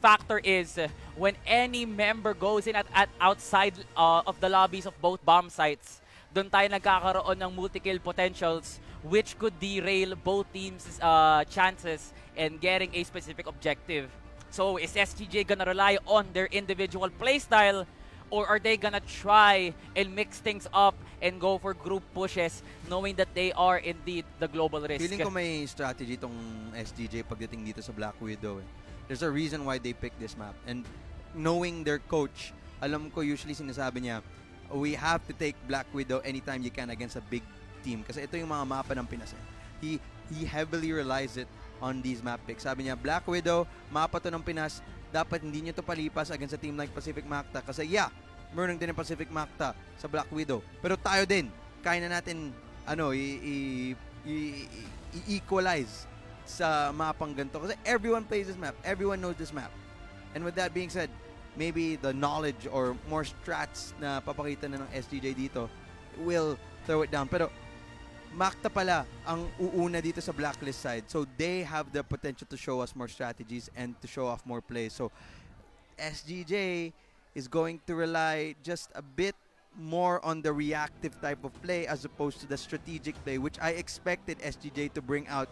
factor is when any member goes in at outside of the lobbies of both bomb sites, doon tayo nagkakaroon ng multi-kill potentials which could derail both teams' chances in getting a specific objective. So is SGJ gonna rely on their individual playstyle, or are they gonna try and mix things up and go for group pushes knowing that they are indeed the global risk? Feeling ko may strategy tong SGJ pagdating dito sa Blackwidow. There's a reason why they picked this map. And knowing their coach, alam ko usually sinasabi niya, we have to take Blackwidow anytime you can against a big team. Kasi ito yung mga mapa ng Pinas. He heavily relies it on these map picks. Sabi niya, Blackwidow, mapa to ng Pinas, dapat hindi nyo to palipas against a team like Pacific Macta. Kasi meron din ng Pacific Macta sa Blackwidow. Pero tayo din, kaya na natin i-equalize sa mapang ganito. Kasi everyone plays this map. Everyone knows this map. And with that being said, maybe the knowledge or more strats na papakita na ng SGJ dito will throw it down. Pero Macta pala ang uuna dito sa blacklist side. So they have the potential to show us more strategies and to show off more plays. So SGJ is going to rely just a bit more on the reactive type of play as opposed to the strategic play, which I expected SGJ to bring out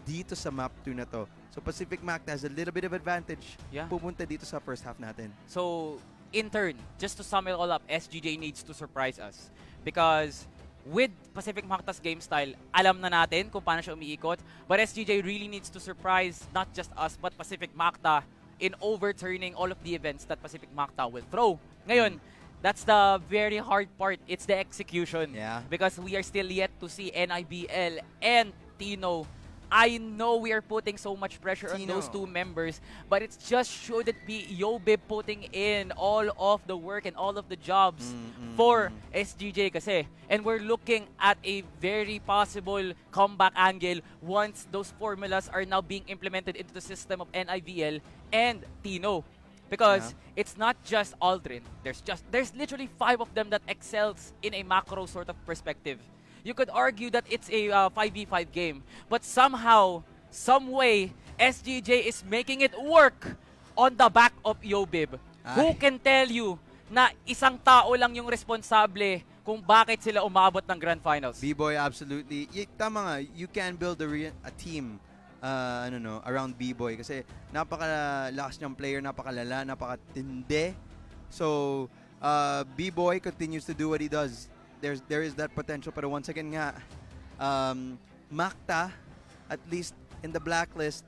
dito sa map 2 na to. So Pacific Macta has a little bit of advantage. Yeah. Pupunta dito sa first half natin. So in turn, just to sum it all up, SGJ needs to surprise us. Because with Pacific Macta's game style, alam na natin kung paano siya umiikot. But SGJ really needs to surprise not just us, but Pacific Macta in overturning all of the events that Pacific Macta will throw. Ngayon, that's the very hard part. It's the execution. Yeah. Because we are still yet to see NIBL and Tino. I know we are putting so much pressure on those two members, but it's just shouldn't be Yobib putting in all of the work and all of the jobs for SGJ kasi. And we're looking at a very possible comeback angle once those formulas are now being implemented into the system of NIVL and Tino. Because it's not just Aldrin. There's literally 5 of them that excels in a macro sort of perspective. You could argue that it's a 5v5 game, but somehow, some way, SGJ is making it work on the back of Yobib. Who can tell you na isang tao lang yung responsable kung bakit sila umabot ng Grand Finals? B-Boy, absolutely. Tama nga, you can build a team around B-Boy kasi napakalakas niyang player, napakalala, napakatindi. So, B-Boy continues to do what he does. There is that potential, pero once again nga, Macta, at least in the blacklist,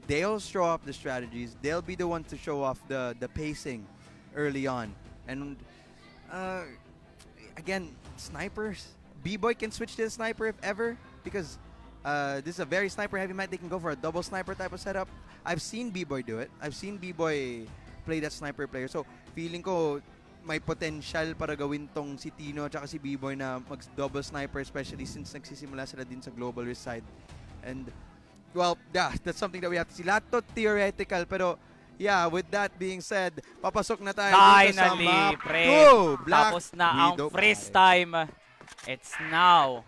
they'll show off the strategies. They'll be the ones to show off the pacing early on. And again, snipers. B-Boy can switch to the sniper if ever, because this is a very sniper-heavy map. They can go for a double sniper type of setup. I've seen B-Boy do it. I've seen B-Boy play that sniper player. So, feeling ko, may potential para gawin tong si Tino at si B-Boy na mag-double sniper, especially since nagsisimula sila din sa global risk side. And, well, yeah, that's something that we have to see. Lahat to theoretical, pero yeah, with that being said, papasok na tayo dito sa map 2. Tapos na ang freeze time. It's now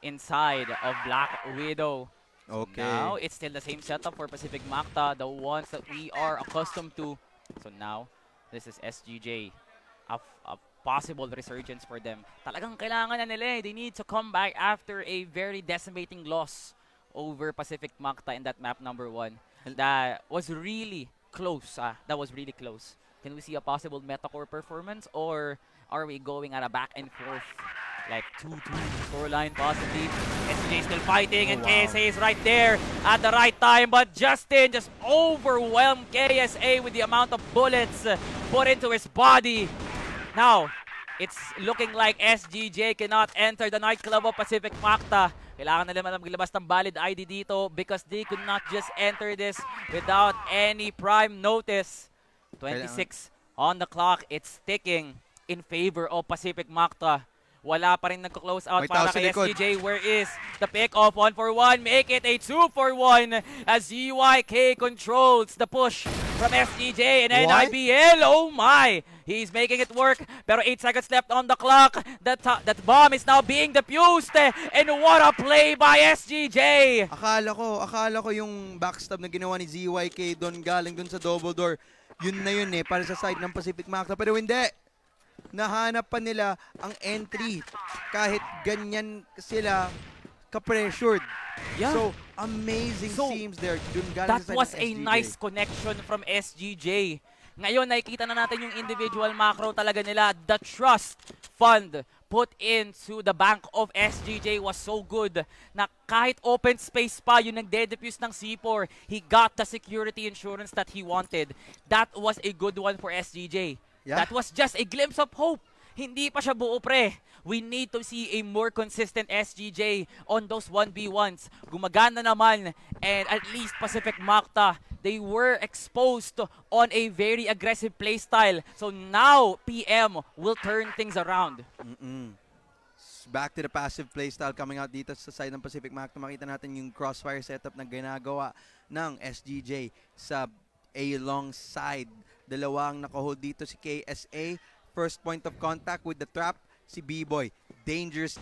inside of Blackwidow. Okay. Now, it's still the same setup for Pacific Macta, the ones that we are accustomed to. So now, this is SGJ. A possible resurgence for them. Talagang kailangan na nila. They need to come back after a very decimating loss over Pacific Macta in that map number 1. That was really close. That was really close. Can we see a possible metacore performance, or are we going at a back and forth like 2-2 scoreline possibly? SGJ still fighting, and KSA is right there at the right time, but Justin just overwhelmed KSA with the amount of bullets put into his body. Now, it's looking like SGJ cannot enter the nightclub of Pacific Macta. Kailangan nila maglabas ng valid ID dito because they could not just enter this without any prime notice. 26 on the clock. It's ticking in favor of Pacific Macta. Wala pa rin nagko-close out para kay SGJ. Where is the pick-off? 1-for-1. Make it a 2-for-1 as UYK controls the push from SGJ and What? NIBL. Oh my! He's making it work. Pero 8 seconds left on the clock. That bomb is now being defused. And what a play by SGJ! Akala ko yung backstab na ginawa ni ZYK doon galing doon sa double door. Yun na yun para sa side ng Pacific Macta. Pero hindi. Nahanap pa nila ang entry kahit ganyan sila ka-pressured. Yeah. So, amazing teams there. Dun galing That sa side was ng a SGJ. nice connection from SGJ. Ngayon, nakikita na natin yung individual macro talaga nila. The trust fund put into the bank of SGJ was so good na kahit open space pa yung nagde-defuse ng C4, he got the security insurance that he wanted. That was a good one for SGJ. Yeah. That was just a glimpse of hope. Hindi pa siya buo, pre. We need to see a more consistent SGJ on those 1v1s. Gumagana naman, and at least Pacific Macta, they were exposed on a very aggressive playstyle. So now, PM will turn things around. Back to the passive playstyle coming out dito sa side ng Pacific Macta. Makita natin yung crossfire setup na ginagawa ng SGJ sa A-long side. Dalawang nakahold dito si KSA. First point of contact with the trap, si B-Boy. Dangerous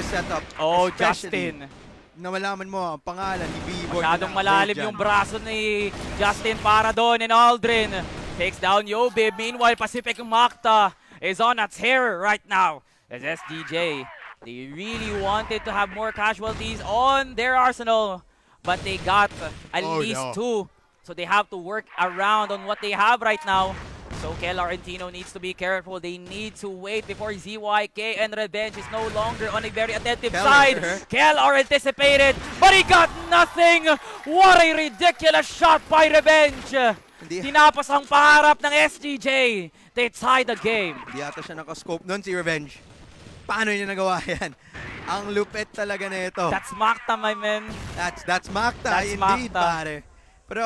setup. Oh, Especially Justin. na malaman mo ang pangalan ni B-Boy. Masyadong malalim yung braso ni Justin para doon, and Aldrin takes down Yobib. Meanwhile, Pacific Macta is on a tear right now. As SGJ, they really wanted to have more casualties on their arsenal, but they got at least 2. So they have to work around on what they have right now. So Kel Argentino needs to be careful. They need to wait before ZYK and Revenge is no longer on a very attentive side. Kel anticipated, but he got nothing. What a ridiculous shot by Revenge. Tinapos ang pangarap ng SGJ. They tied the game. Hindi ata siya nakascope nun si Revenge. Paano niya nagawa yan? Ang lupit talaga na ito. That's Macta, my man. That's Macta, That's indeed, Macta. pare. Pero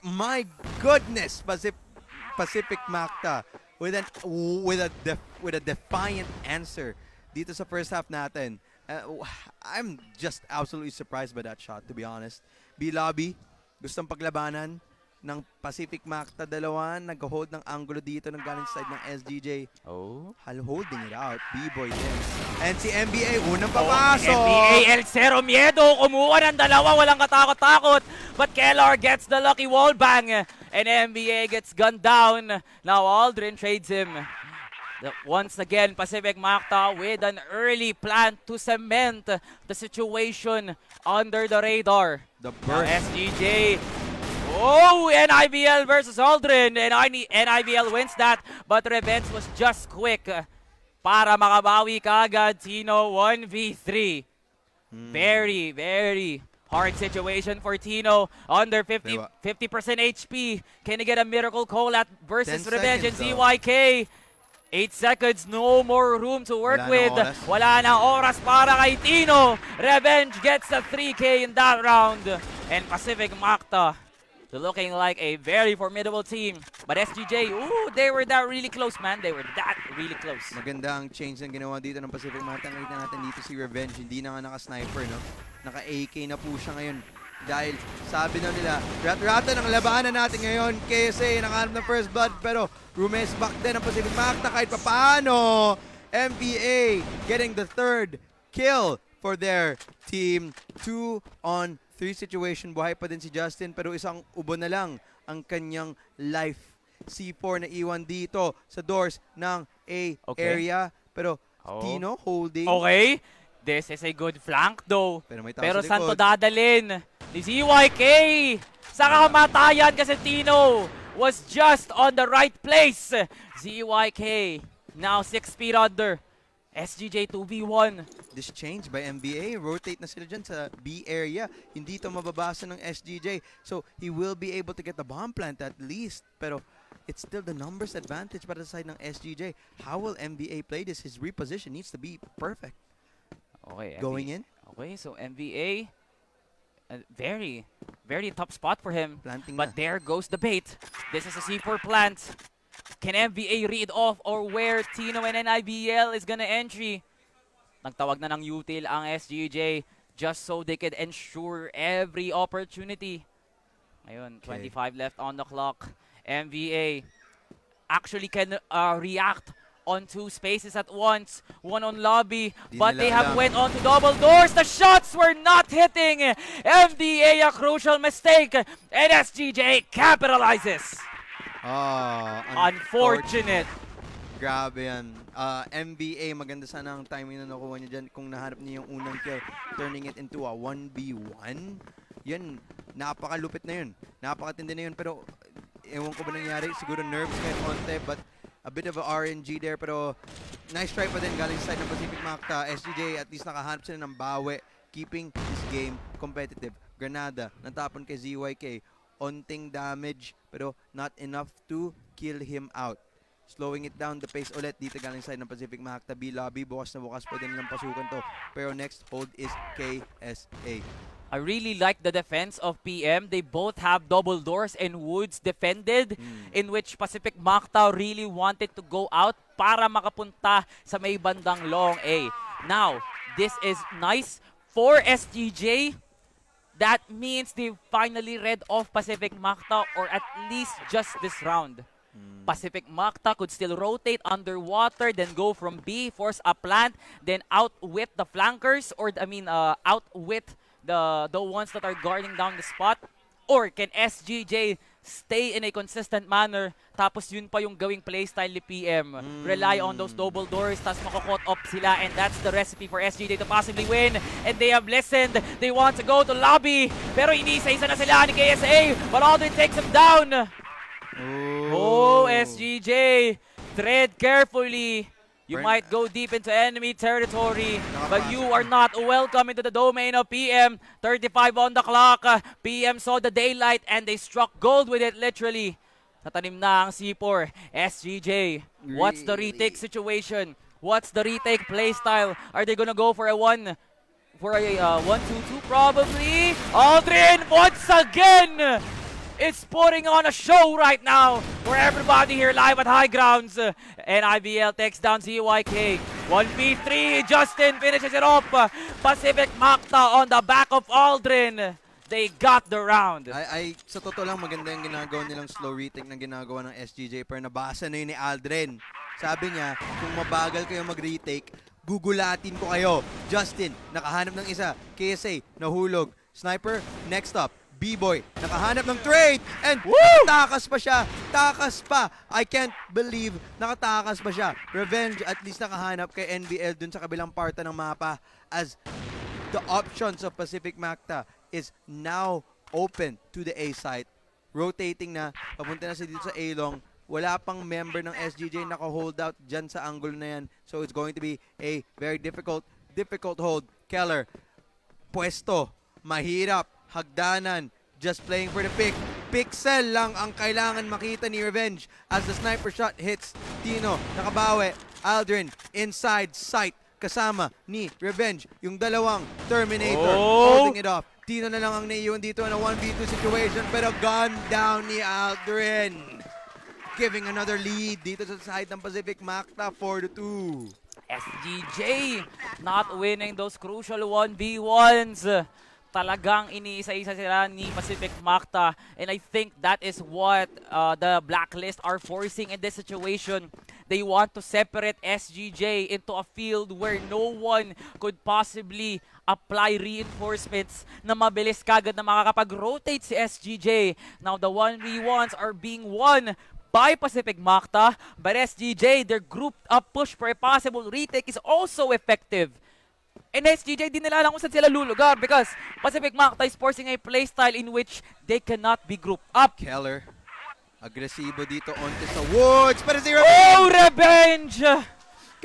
my goodness, Pacific Macta with a defiant answer dito sa first half natin. I'm just absolutely surprised by that shot, to be honest. B-Lobby, gustong paglabanan ng Pacific Macta, dalawa nag-hold ng angulo dito ng galing side ng SGJ. Oh. Holding it out. B-Boy din. And si NBA, unang papasok. NBA El Cero Miedo, kumuha ng dalawa, walang katakot-takot. But Kellar gets the lucky wall bang. And NBA gets gunned down. Now Aldrin trades him. Once again, Pacific Macta with an early plan to cement the situation under the radar. The Now burst. SGJ. Oh, NIBL versus Aldrin. And NIBL wins that. But Revenge was just quick para makabawi kaagad. Tino 1v3. Very, very hard situation for Tino. Under 50% HP. Can he get a miracle call at versus 10 Revenge and seconds, ZYK? 8 seconds, no more room to work Wala with. na oras. Wala na oras para kay Tino. Revenge gets the 3K in that round. And Pacific Macta looking like a very formidable team. But SGJ, ooh, they were that really close, man. They were that really close. Maganda ang change na ginawa dito ng Pacific Macta. Nakita natin dito si Revenge. Hindi na nga naka-sniper, no? Naka-AK na po siya ngayon. Dahil sabi na nila, rat-rata ng labanan natin ngayon. KSA nakahanap ng first blood. Pero Rumes back din ang Pacific Macta kahit papaano. MBA getting the third kill for their team. 2-on-3 situation. Buhay pa din si Justin pero isang ubo na lang ang kanyang life. C4 na iwan dito sa doors ng A area. Pero Tino holding. Okay. This is a good flank though. Pero saan to dadalin? Ni ZYK! Sa kamatayan kasi Tino was just on the right place. ZYK now 6 feet under. SGJ 2v1. This change by NBA. Rotate na sila dyan sa B area. Hindi ito mababasa ng SGJ. So, he will be able to get the bomb plant at least. Pero, it's still the numbers advantage para sa side ng SGJ. How will NBA play this? His reposition needs to be perfect. Okay. Going in. Okay, so NBA, very, very top spot for him. Planting But na. there goes the bait. This is a C4 plant. Can NBA read off or where Tino and NIBL is gonna entry? Nagtawag na ng util ang SGJ just so they could ensure every opportunity. Ayun, 25 left on the clock. MVA actually can react on two spaces at once. One on lobby, Di but nila they have alam. went on to double doors. The shots were not hitting. MVA a crucial mistake, and SGJ capitalizes. Unfortunate. Grabe yan. MBA, maganda sana ang timing na nakuha niya dyan. Kung nahanap niya yung unang kill, turning it into a 1v1. Yan, napakalupit na yun. Napakatindi na yun. Pero, ewan ko ba nangyari? Siguro nerves kahit konti, but a bit of a RNG there. Pero, nice try pa din galing sa side ng Pacific Macta. SGJ, at least nakahanap sila ng bawi, keeping this game competitive. Granada, natapon kay ZYK. Onting damage, pero not enough to kill him out. Slowing it down the pace ulit dito galing side ng Pacific Macta. B lobby, bukas na bukas pwede nilang pasukan to. Pero next hold is KSA. I really like the defense of PM. They both have double doors and woods defended, in which Pacific Macta really wanted to go out para makapunta sa may bandang long A. Now, this is nice for SGJ. That means they finally read off Pacific Macta, or at least just this round. Pacific Macta could still rotate underwater, then go from B, force a plant, then outwit the flankers, or outwit the ones that are guarding down the spot. Or can SGJ stay in a consistent manner, tapos yun pa yung gawing playstyle ni PM. Rely on those double doors, tapos makakot up sila, and that's the recipe for SGJ to possibly win. And they have listened. They want to go to lobby, pero inisa-isa na sila ni KSA, but Aldrin takes him down. Oh, SGJ, tread carefully. You might go deep into enemy territory, but you are not welcome into the domain of PM. 35 on the clock. PM saw the daylight and they struck gold with it, literally. Natanim na ang C4. SGJ, what's the retake situation? What's the retake playstyle? Are they gonna go for a 1-2-2 probably? Aldrin once again! It's putting on a show right now for everybody here live at High Grounds. And IBL takes down ZYK. 1v3, Justin finishes it off. Pacific Macta on the back of Aldrin. They got the round. Sa totoo lang, maganda yung ginagawa nilang slow retake na ginagawa ng SGJ, pero nabasa na yun ni Aldrin. Sabi niya, kung mabagal kayo mag-retake, gugulatin ko kayo. Justin, nakahanap ng isa. KSA, nahulog. Sniper, next up. B-Boy, nakahanap ng trade, and takas pa siya, takas pa. I can't believe nakatakas pa siya. Revenge, at least nakahanap kay NBL dun sa kabilang parta ng mapa, as the options of Pacific Macta is now open to the A site. Rotating na, papunta na siya dito sa A-long. Wala pang member ng SGJ naka-hold out dyan sa angle na yan. So it's going to be a very difficult hold. Keller, pwesto, mahirap. Hagdanan, just playing for the pick. Pixel lang ang kailangan makita ni Revenge as the sniper shot hits Tino. Nakabawi, Aldrin inside sight kasama ni Revenge. Yung dalawang Terminator holding it off. Tino na lang ang naiiwan dito na 1v2 situation, pero gone down ni Aldrin. Giving another lead dito sa side ng Pacific Macta, 4-2. SGJ not winning those crucial 1v1s. Talagang iniisa-isa sila ni Pacific Macta, and I think that is what the Blacklist are forcing in this situation. They want to separate SGJ into a field where no one could possibly apply reinforcements na mabilis kagad na makakapag-rotate si SGJ. Now the 1v1s are being won by Pacific Macta, but SGJ, their grouped up push for a possible retake is also effective. And SGJ, di nila alam kung saan sila lulugar because Pacific Macta is forcing a playstyle in which they cannot be grouped up. Keller, agresibo dito onto sa woods, pero si Revenge! Oh, Revenge!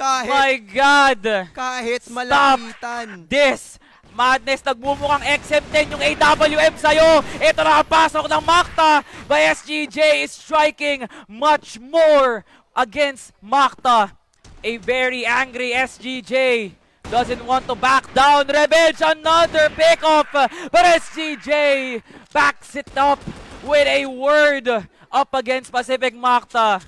My God! Kahit malapitan. This madness, nagbumukhang XM10 yung AWM sa'yo. Ito na ang pasok ng Macta, but SGJ is striking much more against Macta. A very angry SGJ. Doesn't want to back down. Revenge, another pick-off. But SGJ backs it up with a word up against Pacific Macta.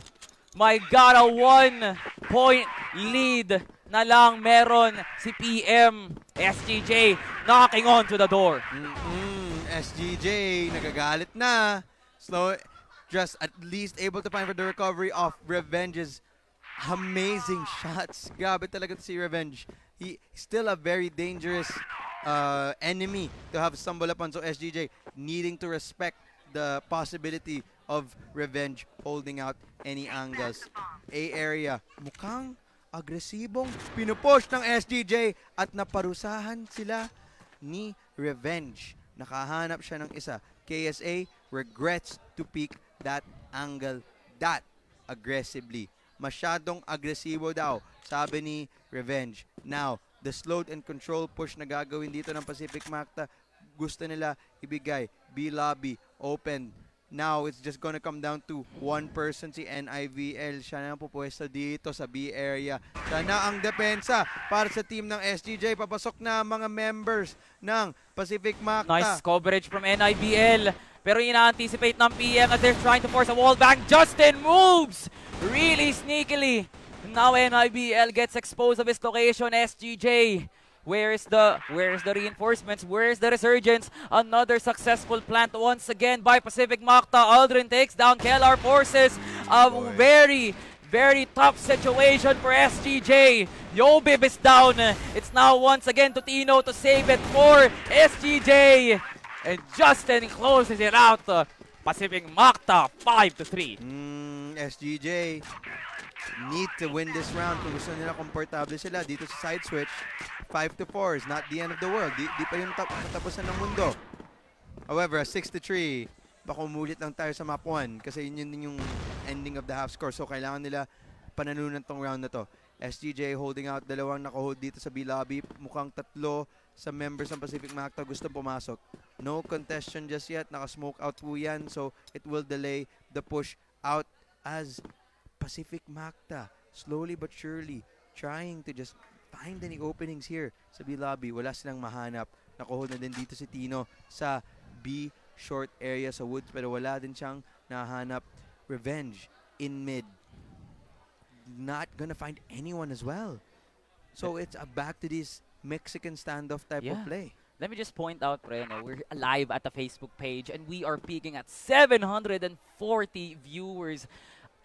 My God, a 1-point lead na lang meron si PM. SGJ knocking on to the door. SGJ, nagagalit na. Slow, just at least able to find for the recovery of Revenge's amazing shots. Grabe talaga to si Revenge. He's still a very dangerous enemy to have stumble upon. So SGJ needing to respect the possibility of Revenge holding out any angles. A area, mukhang agresibong pinupush ng SGJ at naparusahan sila ni Revenge. Nakahanap siya ng isa. KSA regrets to pick that angle that aggressively. Masyadong agresibo daw, sabi ni Revenge. Now, the slowed and controlled push na gagawin dito ng Pacific Macta, gusto nila ibigay. B-Lobby, open. Now, it's just gonna come down to one person, si NIVL. Siya na ang pupwesto dito sa B area. Siya na ang depensa para sa team ng SGJ. Papasok na mga members ng Pacific Macta. Nice coverage from NIBL. Pero ina-anticipate ng PM as they're trying to force a wall bang. Justin moves really sneakily. Now NIBL gets exposed of his location. SGJ. Where's the reinforcements? Where's the resurgence? Another successful plant once again by Pacific Macta. Aldrin takes down KLR forces. A very, very tough situation for SGJ. Yobib is down. It's now once again to Tino to save it for SGJ. And Justin closes it out. Pacific Macta 5-3. SGJ need to win this round kung gusto nila komportable sila dito sa side switch. 5-4 is not the end of the world. Di pa yung katapusan ng mundo. However, 6-3, baka umulit lang tayo sa map 1 kasi yun din yung ending of the half score. So, kailangan nila panalunan tong round na to. SGJ holding out, dalawang naka-hold dito sa B-Lobby. Mukhang tatlo sa members ng Pacific Macta gusto pumasok. No contestation just yet. Naka-smoke out po yan. So, it will delay the push out as Pacific Macta slowly but surely trying to just find any openings here sa B-Lobby. Wala silang mahanap. Naka-hold na din dito si Tino sa B short area sa woods pero wala din siyang nahanap. Revenge in mid. Not gonna find anyone as well. So it's back to this Mexican standoff type of play. Let me just point out, Reno, we're live at the Facebook page and we are peaking at 740 viewers.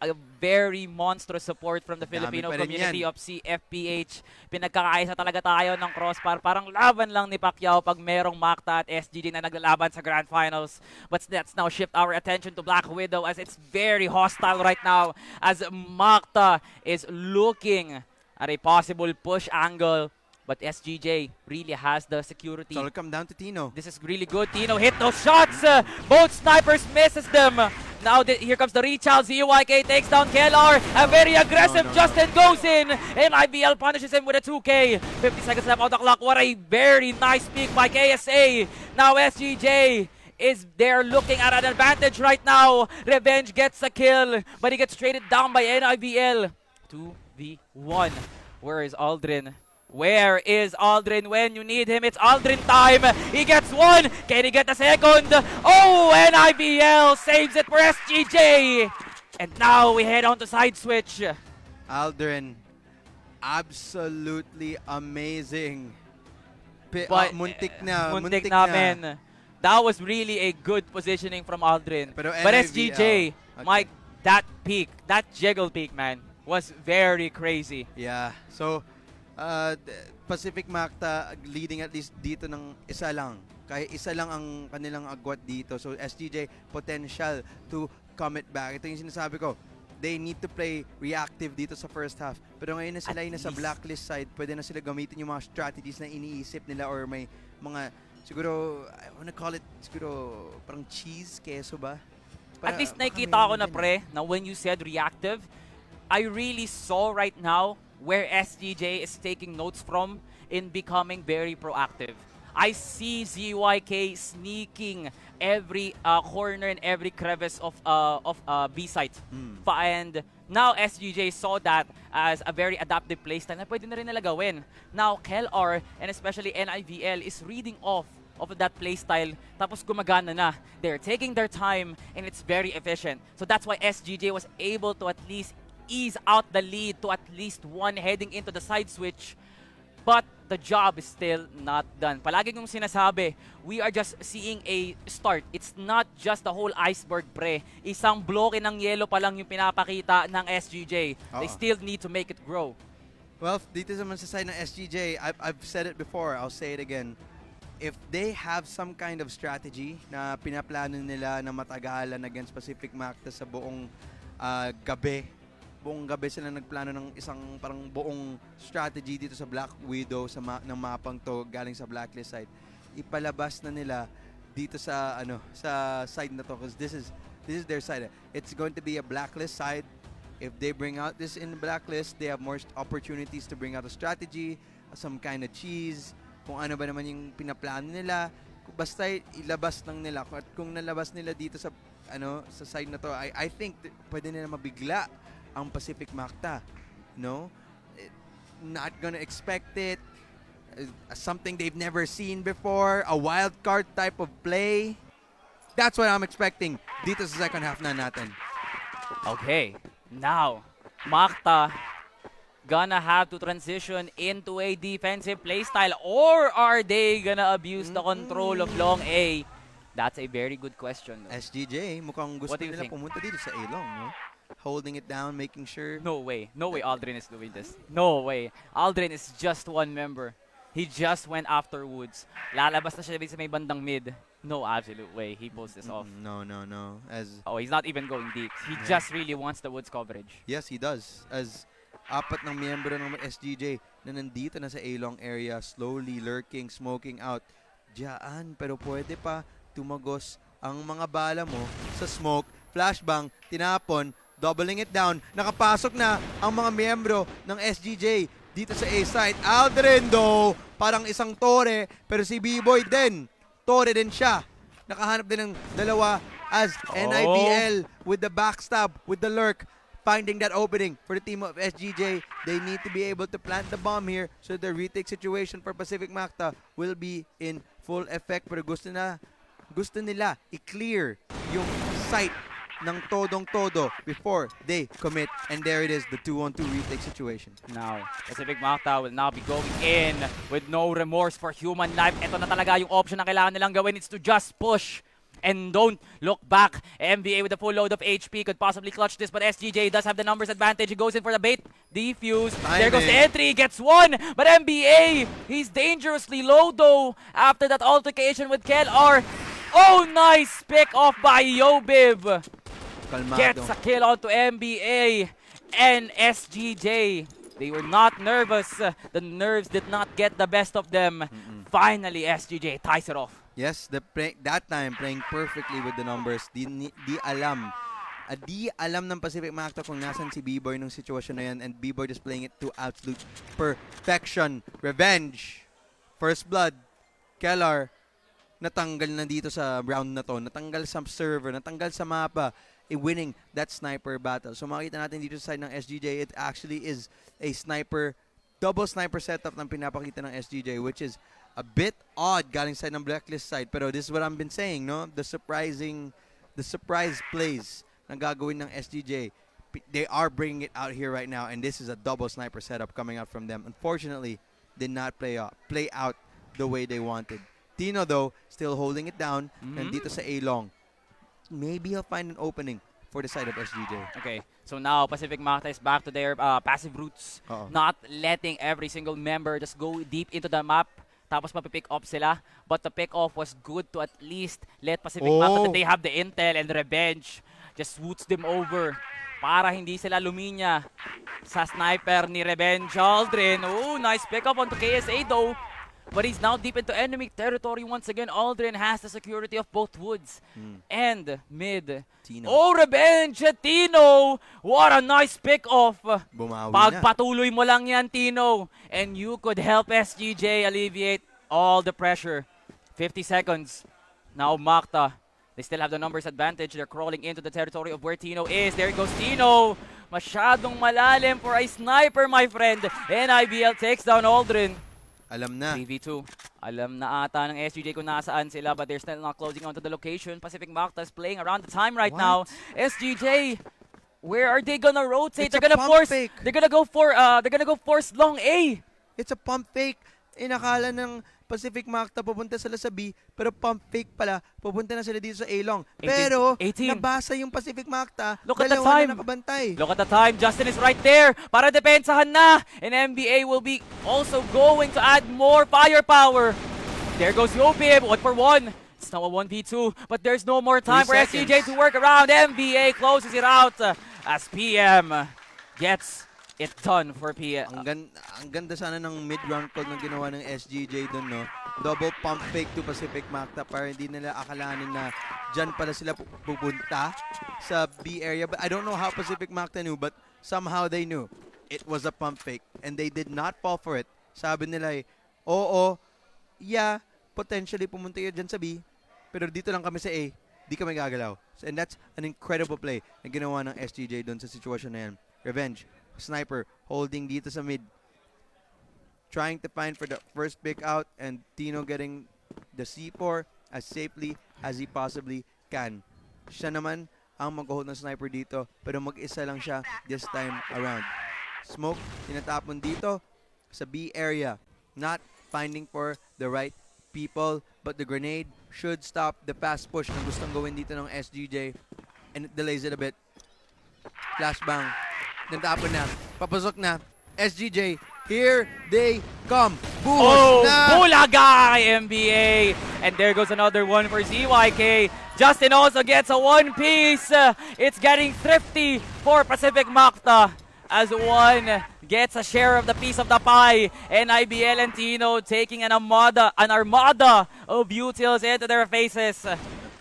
A very monstrous support from the Filipino community of CFPH. Pinagkakaisa talaga tayo ng crossbar. Parang laban lang ni Pacquiao pag merong Macta at SGJ na naglalaban sa Grand Finals. But let's now shift our attention to Blackwidow as it's very hostile right now as Macta is looking at a possible push angle. But SGJ really has the security. So it'll come down to Tino. This is really good. Tino hit those shots. Both snipers misses them. Now here comes the reach out. ZYK takes down KLR. A very aggressive Justin goes in. And IBL punishes him with a 2K. 50 seconds left on the clock. What a very nice pick by KSA. Now SGJ is there looking at an advantage right now. Revenge gets a kill. But he gets traded down by NIBL. 2v1. Where is Aldrin? Where is Aldrin when you need him? It's Aldrin time. He gets one. Can he get the second? Oh, NIBL saves it for SGJ. And now we head on to side switch. Aldrin, absolutely amazing. But muntik na. Men. That was really a good positioning from Aldrin. But SGJ, Mike, that peak, that jiggle peak, man, was very crazy. Yeah. So, Pacific Macta leading at least dito ng isa lang. Kaya isa lang ang kanilang agwat dito. So SGJ potential to come it back. Ito yung sinasabi ko. They need to play reactive dito sa first half. Pero ngayon na sila yung nasa blacklist side, pwede na sila gamitin yung mga strategies na iniisip nila or may mga siguro, I wanna call it siguro parang cheese, keso ba? At least nakita ko na na when you said reactive, I really saw right now where SGJ is taking notes from in becoming very proactive. I see ZYK sneaking every corner and every crevice of B site. And now SGJ saw that as a very adaptive playstyle na pwede na rin nila gawin. Now KLR and especially NIVL is reading off of that playstyle tapos gumagana na. They're taking their time and it's very efficient. So that's why SGJ was able to at least ease out the lead to at least one heading into the side switch. But the job is still not done. Palagi kong sinasabi, we are just seeing a start. It's not just the whole iceberg, pre. Isang bloke ng yelo pa lang yung pinapakita ng SGJ. They still need to make it grow. Well, dito naman sa side ng SGJ, I've said it before, I'll say it again. If they have some kind of strategy na pinaplano nila na matagalan against Pacific Macta sa buong gabi sila nagplano ng isang parang buong strategy dito sa Blackwidow ng mapang to galing sa blacklist side. Ipalabas na nila dito sa sa side na to because this is their side. It's going to be a blacklist side. If they bring out this in blacklist, they have more opportunities to bring out a strategy, some kind of cheese, kung ano ba naman yung pinaplano nila. Basta ilabas lang nila. At kung nalabas nila dito sa sa side na to, I think pwede nila mabigla ang Pacific Macta, no? Not gonna expect it. Something they've never seen before. A wild card type of play. That's what I'm expecting dito sa second half na natin. Okay, now, Macta gonna have to transition into a defensive playstyle, or are they gonna abuse the control of long A? That's a very good question. SGJ, mukhang gusto nila pumunta dito sa A-long, no? Holding it down, making sure. No way Aldrin is doing this. No way. Aldrin is just one member. He just went after Woods. Lalabas na siya sa may bandang mid. No absolute way he pulls this off. No. He's not even going deep. He just really wants the Woods coverage. Yes, he does. As apat ng miyembro ng SGJ na nandito na sa A-long area, slowly lurking, smoking out. Diyan, pero pwede pa tumagos ang mga bala mo sa smoke, flashbang, tinapon, doubling it down. Nakapasok na ang mga miyembro ng SGJ dito sa A-side. Aldrin though, parang isang tore, pero si B-Boy din. Tore din siya. Nakahanap din ng dalawa as NIBL with the backstab, with the lurk, finding that opening for the team of SGJ. They need to be able to plant the bomb here so the retake situation for Pacific Macta will be in full effect. Pero gusto nila i-clear yung site ng todong-todo before they commit. And there it is, the 2-on-2 retake situation. Now, Pacific Macta will now be going in with no remorse for human life. Ito na talaga yung option na kailangan nilang gawin. It's to just push and don't look back. NBA with a full load of HP could possibly clutch this, but SGJ does have the numbers advantage. He goes in for the bait. Defuse. There goes the entry. Gets one. But NBA, he's dangerously low though after that altercation with KLR. Oh, nice pick off by Yobib. Kalmado. Gets a kill onto NBA and SGJ. They were not nervous. The nerves did not get the best of them. Finally, SGJ ties it off. Yes, that time playing perfectly with the numbers. Di alam ng Pacific Macta kung nasan si B-Boy nung sitwasyon na yan, and B-Boy just playing it to absolute perfection. Revenge. First blood. Kellar. Natanggal na dito sa round na to. Natanggal sa server. Natanggal sa mapa. Winning that sniper battle. So makita natin dito sa side ng SGJ, it actually is a double sniper setup ng pinapakita ng SGJ, which is a bit odd galing side ng blacklist side. Pero this is what I've been saying, no? The surprise plays na gagawin ng SGJ, they are bringing it out here right now, and this is a double sniper setup coming out from them. Unfortunately, did not play out the way they wanted. Tino though, still holding it down, and dito sa A-long, maybe he'll find an opening for the side of SGJ. Okay, so now Pacific Macta is back to their passive roots, not letting every single member just go deep into the map. Tapos mapipick off sila. But the pick off was good to at least let Pacific Macta that they have the intel, and Revenge just swoots them over para hindi sila luminya sa sniper ni Revenge. Aldrin, oh, nice pick up onto KSA though. But he's now deep into enemy territory once again. Aldrin has the security of both woods and mid. Tino. Oh, Revenge! Tino! What a nice pick-off! Bumawi Pagpatuloy mo lang yan, Tino. And you could help SGJ alleviate all the pressure. 50 seconds. Now Macta. They still have the numbers advantage. They're crawling into the territory of where Tino is. There goes Tino. Masyadong malalim for a sniper, my friend. NIBL takes down Aldrin. Alam na. 3v2. Alam na ata ng SGJ kung nasaan sila, but they're still not closing onto the location. Pacific Macta is playing around the time right now. SGJ, where are they gonna rotate? It's They're gonna force long A. It's a pump fake. Inakala ng Pacific Macta pupunta sila sa B, pero pump fake pala, pupunta na sila dito sa A-long. 18, Pero, 18. nabasa yung Pacific Macta, Look at the dalawa time. na nakabantay. Look at the time. Justin is right there para depensahan na. And NBA will be also going to add more firepower. There goes Yobib, 1-for-1. It's now a 1v2, but there's no more time 3 for seconds. SGJ to work around. NBA closes it out as PM gets it done for PM. Ang ganda sana ng mid-round call na ginawa ng SGJ doon, no? Double pump fake to Pacific Macta para hindi nila akalanin na dyan pala sila pupunta sa B area. But I don't know how Pacific Macta knew, but somehow they knew it was a pump fake and they did not fall for it. Sabi nila oo, yeah, potentially pumunta yun dyan sa B, pero dito lang kami sa A, di kami gagalaw. And that's an incredible play na ginawa ng SGJ doon sa situation na yan. Revenge. Sniper holding dito sa mid, trying to find for the first pick out, and Tino getting the C4 as safely as he possibly can. Siya naman ang mag-hold ng sniper dito, pero mag-isa lang siya this time around. Smoke, tinatapon dito sa B area, not finding for the right people, but the grenade should stop the fast push na gustong gawin dito ng SGJ, and it delays it a bit. Flashbang. Natapon na. Papasok na. SGJ, here they come. Buhos na! Bulaga kay NBA. And there goes another one for ZYK. Justin also gets a one piece. It's getting thrifty for Pacific Macta as one gets a share of the piece of the pie. And IBL and Tino taking an armada of utils into their faces.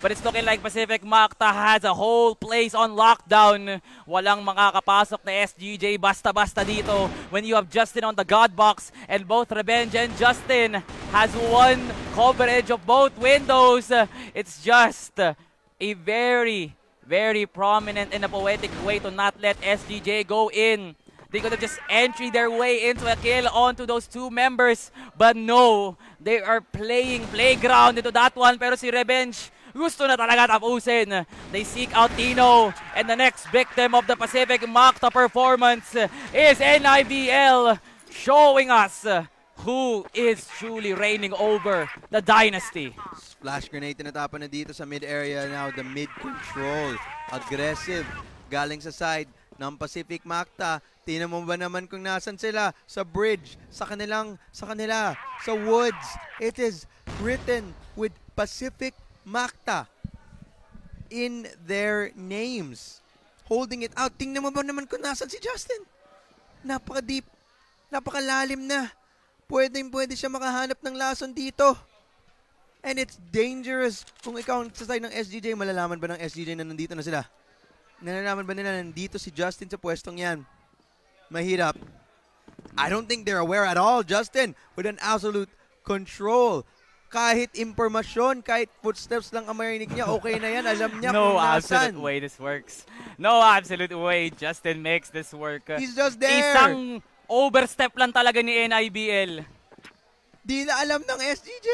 But it's looking like Pacific Macta has a whole place on lockdown. Walang makakapasok na SGJ basta-basta dito when you have Justin on the God box, and both Revenge and Justin has one coverage of both windows. It's just a very, very prominent and a poetic way to not let SGJ go in. They could have just entry their way into a kill onto those two members. But no, they are playing playground into that one. Pero si Revenge, gusto na talaga tapusin. They seek out Tino, and the next victim of the Pacific Macta performance is NIBL, showing us who is truly reigning over the dynasty. Flash grenade tinatapon na dito sa mid area now. The mid control. Aggressive. Galing sa side ng Pacific Macta. Tingnan mo ba naman kung nasan sila? Sa bridge. Sa kanila. Sa woods. It is written with Pacific Macta in their names. Holding it out. Tingnan mo ba naman kung nasan si Justin? Napaka-deep. Napakalalim na. Pwede siya makahanap ng lason dito. And it's dangerous. Kung ikaw sa side ng SGJ, malalaman ba ng SGJ na nandito na sila? Nalalaman ba nila nandito si Justin sa pwestong yan? Mahirap. I don't think they're aware at all. Justin with an absolute control. Kahit impormasyon, kahit footsteps lang ang marinig niya, okay na yan. Alam niya No kung absolute nasan. way this works. No absolute way Justin makes this work. He's just there. Isang overstep lang talaga ni NIBL. Di na alam ng SGJ.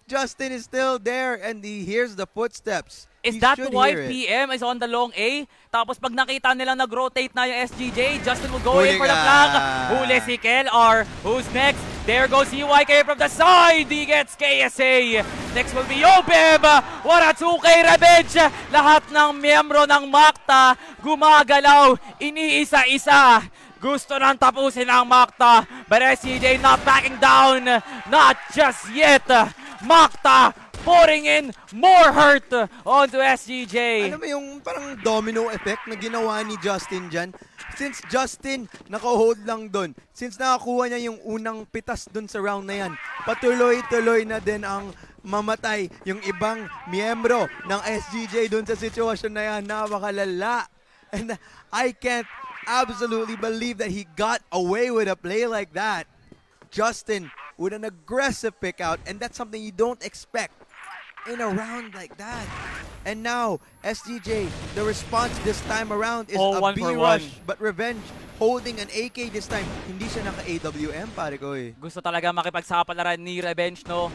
Justin is still there and he hears the footsteps. Is He that should why hear it. PM is on the long A? Tapos pag nakita nilang nag-rotate na yung SGJ, Justin will go in Huli for the ka. flag. Huli si KLR. Who's next? There goes CYK from the side. He gets KSA. Next will be Yobib. What a 2K revenge. Lahat ng miyembro ng Macta gumagalaw. Iniisa-isa. Gusto nang tapusin ang Macta. But SGJ not backing down. Not just yet. Macta pouring in more hurt onto SGJ. Ano ba yung parang domino effect na ginawa ni Justin dyan? Since Justin naka-hold lang dun, since nakakuha niya yung unang pitas dun sa round na yan, patuloy-tuloy na din ang mamatay yung ibang miyembro ng SGJ dun sa sitwasyon na yan. Napakalala. And I can't absolutely believe that he got away with a play like that. Justin with an aggressive pick out, and that's something you don't expect in a round like that. And now, SGJ, the response this time around is a one B for rush, one. but Revenge holding an AK this time. Hindi siya naka-AWM, pare ko eh. Gusto talaga makipagsapalaran ni Revenge, no?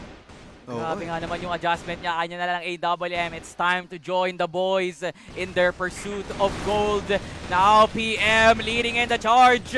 Grabe nga naman yung adjustment niya. Kanya na lang AWM. It's time to join the boys in their pursuit of gold. Now PM leading in the charge.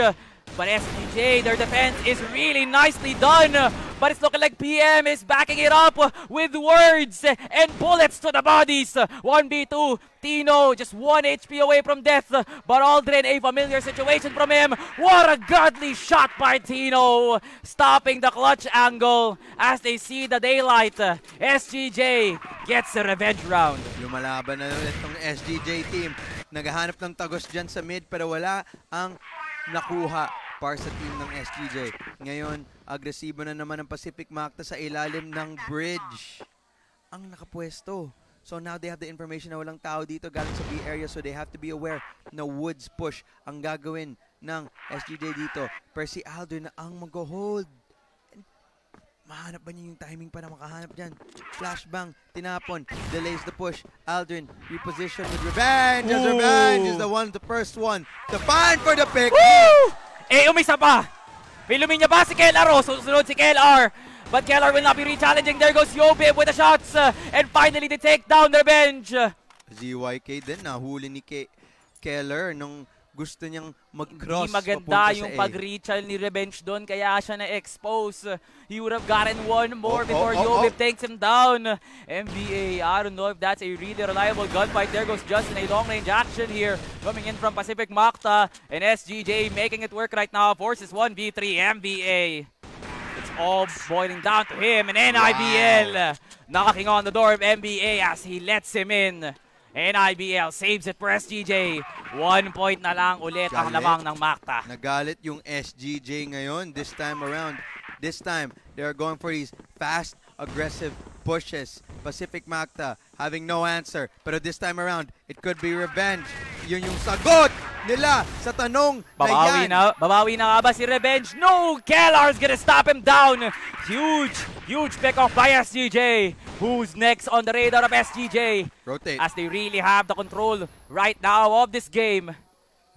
But SGJ, their defense is really nicely done. But it's looking like PM is backing it up with words and bullets to the bodies. 1v2, Tino just 1 HP away from death. But Aldrin, a familiar situation from him. What a godly shot by Tino, stopping the clutch angle as they see the daylight. SGJ gets a revenge round. Lumalaban na ulit ng SGJ team. Naghahanap ng tagos dyan sa mid pero wala ang nakuha para sa team ng SGJ. Ngayon, agresibo na naman ang Pacific Macta sa ilalim ng bridge. Ang nakapwesto. So now they have the information na walang tao dito galing sa B area, so they have to be aware na woods push ang gagawin ng SGJ dito. Pero si Aldrin na ang mag-hold. Mahanap ba niya yung timing para makahanap dyan? Flashbang, tinapon, delays the push. Aldrin, reposition with Revenge. As Revenge is the first one to find for the pick. Woo! Eh, umisa pa. May luminya ba si KLR? Susunod si KLR. But KLR will not be re-challenging. There goes Yobib with the shots. And finally, they take down Revenge. ZYK din, nahuli ni Keller nung gusto niyang mag-cross. Hindi maganda yung pag-rechal ni Revenge doon, kaya siya na-expose. He would have gotten one more before Yobib takes him down. NBA, I don't know if that's a really reliable gunfight. There goes Justin, a long-range action here. Coming in from Pacific Macta. And SGJ making it work right now. Forces 1v3 NBA. It's all boiling down to him. And NIBL knocking on the door of NBA as he lets him in. NIBL saves it for SGJ. 1 point na lang ulit ang lamang ng Macta. Nagalit yung SGJ ngayon this time around. This time, they are going for these fast, aggressive pushes. Pacific Macta having no answer. Pero this time around, it could be Revenge. Yun yung sagot nila sa tanong babawi na, babawi na nga ba si Revenge? No! KLR's gonna stop him down. Huge pick off by SGJ. Who's next on the radar of SGJ? Rotate. As they really have the control right now of this game.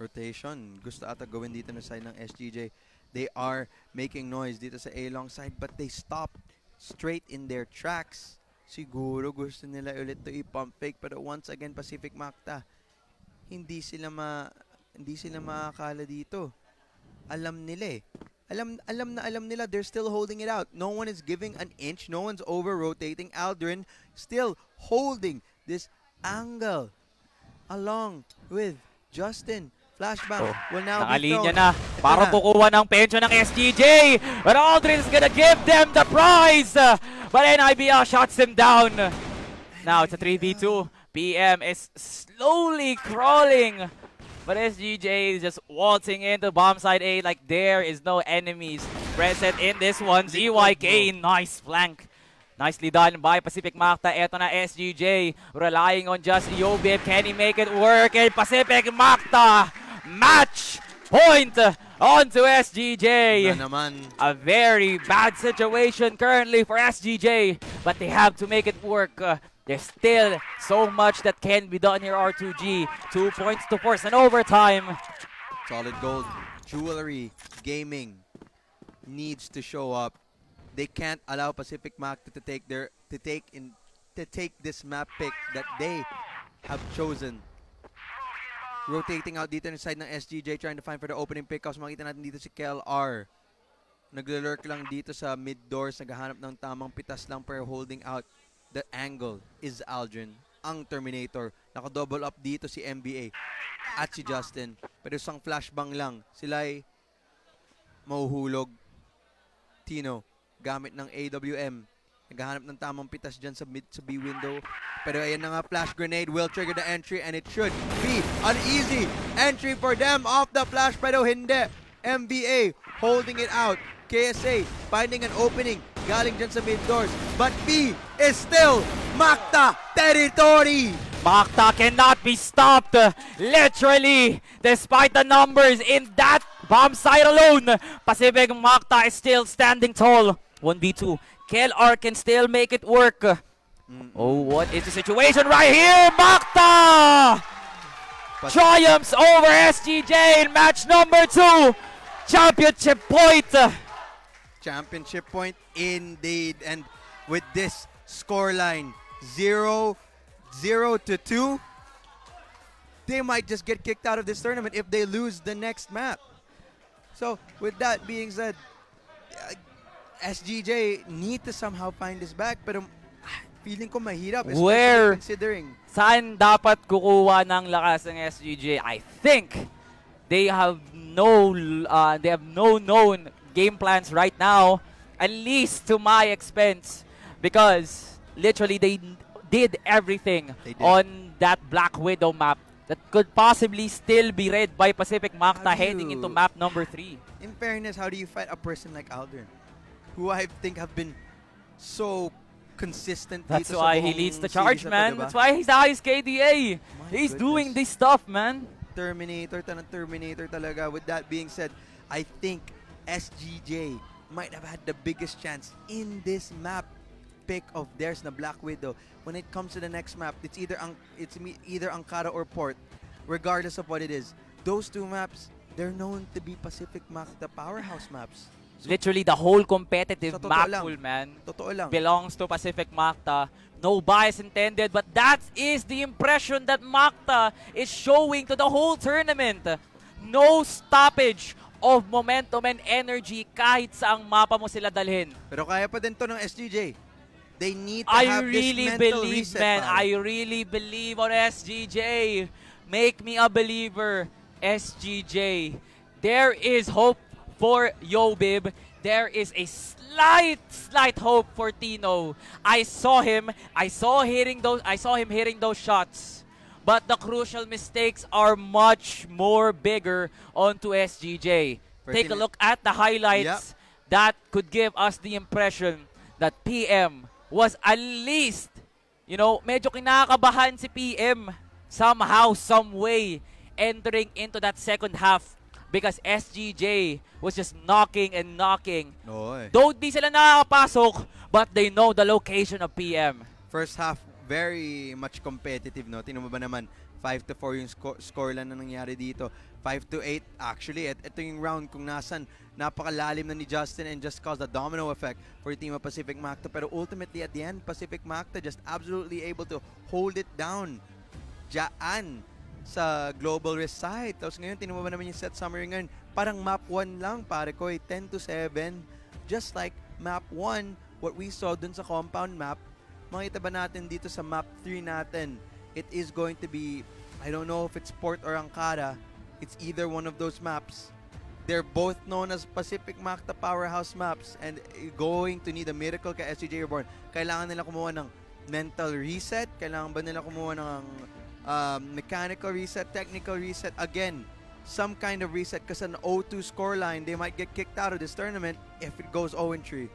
Rotation. Gusto ata gawin dito na side ng SGJ. They are making noise dito sa A-long side but they stopped straight in their tracks. Siguro gusto nila ulit to i-pump fake pero once again Pacific Macta hindi sila makakala dito. Alam nila eh. Alam nila they're still holding it out. No one is giving an inch. No one's over-rotating. Aldrin still holding this angle along with Justin. Flashbang will now be thrown. Nakalinya na para kukuha ng pensyo ng SGJ. But Aldrin is gonna give them the prize. But NIBL shuts him down. Now it's a 3v2. PM is slowly crawling. But SGJ is just waltzing into bomb side A like there is no enemies present in this one. ZYK, nice flank. Nicely done by Pacific Macta. Eto na SGJ relying on just Yobib. Can he make it work? And Pacific Macta match point onto SGJ. A very bad situation currently for SGJ, but they have to make it work. There's still so much that can be done here, R2G. 2 points to force an overtime. Solid gold. Jewelry. Gaming needs to show up. They can't allow Pacific Macta to take this map pick that they have chosen. Rotating out dito inside ng SGJ, trying to find for the opening pickoffs. Makita natin dito si KLR. Naglalurk lang dito sa mid doors, naghahanap ng tamang pitas lang pero holding out. The angle is Aldrin, ang Terminator. Naka-double up dito si NBA at si Justin. Pero isang flashbang lang. Sila ay mahuhulog. Tino, gamit ng AWM. Naghahanap ng tamang pitas dyan sa mid sa B window. Pero ayan na nga, flash grenade will trigger the entry and it should be an easy entry for them off the flash. Pero hindi. NBA holding it out. KSA finding an opening. Galing dyan sa mid doors. But B is still Macta territory. Macta cannot be stopped. Literally, despite the numbers in that bomb site alone, Pacific Macta is still standing tall. 1v2. KLR can still make it work. Oh, what is the situation right here? Macta triumphs over SGJ in match number 2. Championship point. Championship point indeed. And with this scoreline 0-2, they might just get kicked out of this tournament if they lose the next map. So, with that being said, uh, SGJ need to somehow find this back, pero feeling ko mahirap, especially Where? considering Saan dapat kukuha ng lakas ng SGJ? I think they have no known game plans right now, at least to my expense, because literally they did everything They did. on that Blackwidow map that could possibly still be read by Pacific Macta How do heading you- into map number 3. in fairness, how do you fight a person like Aldrin, who I think have been so consistent That's dito sa why he buong leads the series charge, na to, man. diba? That's why he's the highest KDA. My He's goodness. doing this stuff, man. Terminator talaga. With that being said, I think SGJ might have had the biggest chance in this map pick of theirs na Black Widow. When it comes to the next map, it's either Ankara or Port, regardless of what it is. Those two maps, they're known to be Pacific Macta powerhouse maps. So, Literally, the whole competitive Sa totoo map lang. pool, man, totoo lang. belongs to Pacific Macta. No bias intended, but that is the impression that Macta is showing to the whole tournament. No stoppage of momentum and energy kahit saang mapa mo sila dalhin. Pero kaya pa din to ng SGJ. They need to I have really this mental believe, reset, man. pare. I really believe on SGJ. Make me a believer, SGJ. There is hope for Yobib. There is a slight hope for Tino. I saw him hitting those shots. But the crucial mistakes are much more bigger onto SGJ. Take a look at the highlights. That could give us the impression that PM was at least, medyo kinakabahan si PM somehow, some way, entering into that second half because SGJ was just knocking and knocking. Oo eh. Though di sila nakakapasok, but they know the location of PM. First half, very much competitive, no? Tingnan mo ba naman, 5-4 yung score lang na nangyari dito. 5-8, actually. At ito yung round kung nasan napakalalim na ni Justin and just caused a domino effect for the team of Pacific Macta. Pero ultimately, at the end, Pacific Macta just absolutely able to hold it down dyan sa global risk side. Tapos ngayon, tingnan mo ba naman yung set summary ngayon? Parang map 1 lang, pare ko, 10-7. Just like map 1, what we saw dun sa compound map, makita ba natin dito sa map 3 natin, it is going to be, I don't know if it's Port or Ankara, it's either one of those maps. They're both known as Pacific Macta powerhouse maps and going to need a miracle kay SGJ Reborn. Kailangan nila kumuha ng mental reset, kailangan ba nila kumuha ng mechanical reset, technical reset, again, some kind of reset kasi an 0-2 scoreline, they might get kicked out of this tournament if it goes 0-3.